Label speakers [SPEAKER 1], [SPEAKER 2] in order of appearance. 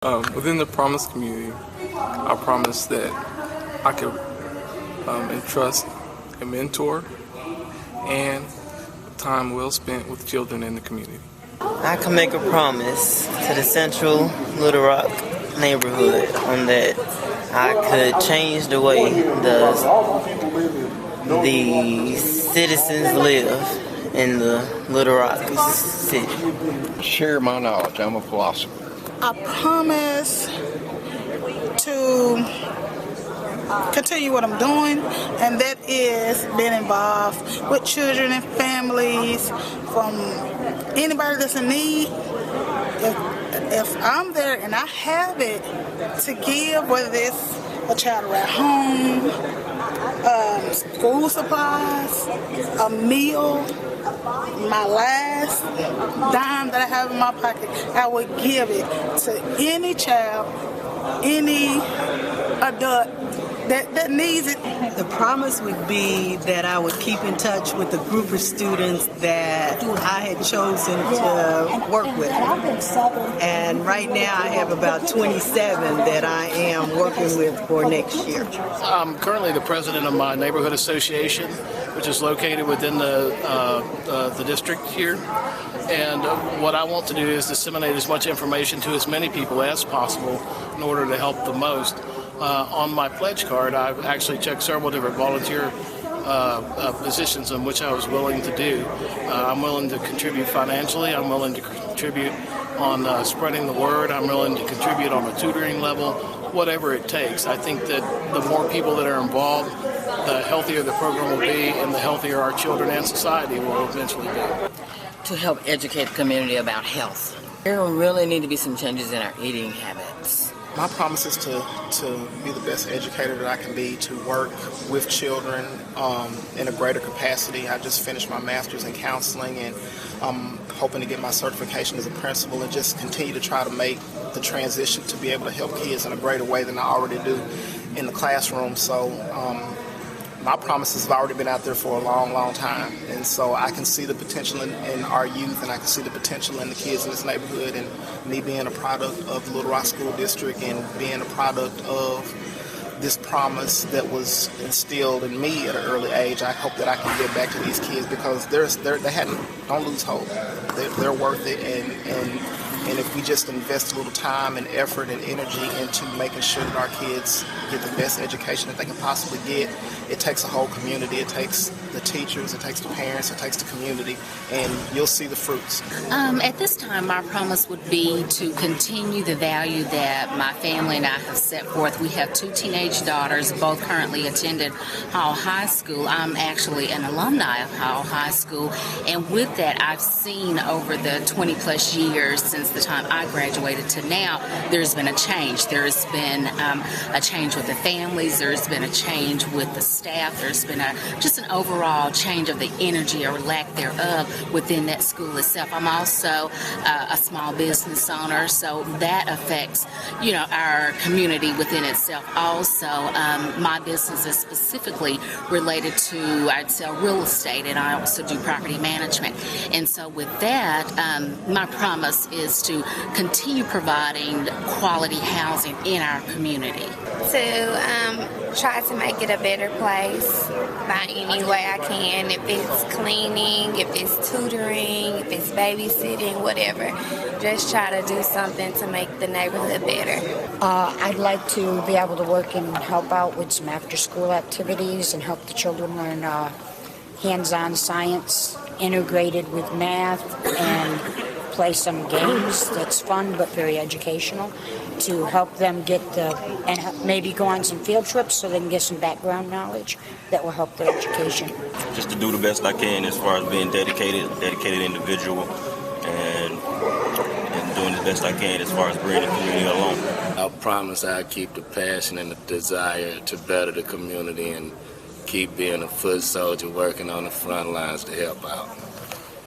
[SPEAKER 1] Within the Promise community, I promise that I could entrust a mentor and time well spent with children in the community.
[SPEAKER 2] I can make a promise to the Central Little Rock neighborhood on that I could change the way the citizens live in the Little Rock city.
[SPEAKER 3] Share my knowledge. I'm a philosopher.
[SPEAKER 4] I promise to continue what I'm doing, and that is being involved with children and families, from anybody that's in need. If I'm there and I have it to give, whether it's a child around home, school supplies, a meal, my last dime that I have in my pocket, I would give it to any child, any adult that needs it.
[SPEAKER 5] The promise would be that I would keep in touch with the group of students that I had chosen to work with. And right now I have about 27 that I am working with for next year.
[SPEAKER 6] I'm currently the president of my neighborhood association, which is located within the district here. And what I want to do is disseminate as much information to as many people as possible in order to help the most. On my pledge card, I've actually checked several different volunteer positions in which I was willing to do. I'm willing to contribute financially. I'm willing to contribute on spreading the word. I'm willing to contribute on a tutoring level, whatever it takes. I think that the more people that are involved, the healthier the program will be, and the healthier our children and society will eventually be.
[SPEAKER 7] To help educate the community about health. There really need to be some changes in our eating habits.
[SPEAKER 8] My promise is to be the best educator that I can be, to work with children in a greater capacity. I just finished my master's in counseling, and I'm hoping to get my certification as a principal and just continue to try to make the transition to be able to help kids in a greater way than I already do in the classroom. So my promises have already been out there for a long, long time, and so I can see the potential in our youth, and I can see the potential in the kids in this neighborhood, and me being a product of the Little Rock School District and being a product of this promise that was instilled in me at an early age. I hope that I can give back to these kids, because don't lose hope. They're worth it, and if we just invest a little time and effort and energy into making sure that our kids get the best education that they can possibly get, it takes a whole community. It takes the teachers, it takes the parents, it takes the community, and you'll see the fruits.
[SPEAKER 9] At this time, my promise would be to continue the value that my family and I have set forth. We have 2 teenage daughters, both currently attended Hall High School. I'm actually an alumni of Hall High School, and with that, I've seen over the 20 plus years since the time I graduated to now, there's been a change. There's been a change with the families. There's been a change with the staff. There's been just an overall change of the energy or lack thereof within that school itself. I'm also a small business owner, so that affects, our community within itself. Also, my business is specifically related to, I'd sell real estate, and I also do property management. And so with that, my promise is to continue providing quality housing in our community.
[SPEAKER 10] To try to make it a better place by any way I can. If it's cleaning, if it's tutoring, if it's babysitting, whatever. Just try to do something to make the neighborhood better.
[SPEAKER 11] I'd like to be able to work and help out with some after-school activities and help the children learn hands-on science integrated with math, and play some games that's fun but very educational to help them get and maybe go on some field trips so they can get some background knowledge that will help their education.
[SPEAKER 12] Just to do the best I can as far as being dedicated individual, and doing the best I can as far as bringing the community along.
[SPEAKER 13] I promise I'll keep the passion and the desire to better the community and keep being a foot soldier working on the front lines to help out.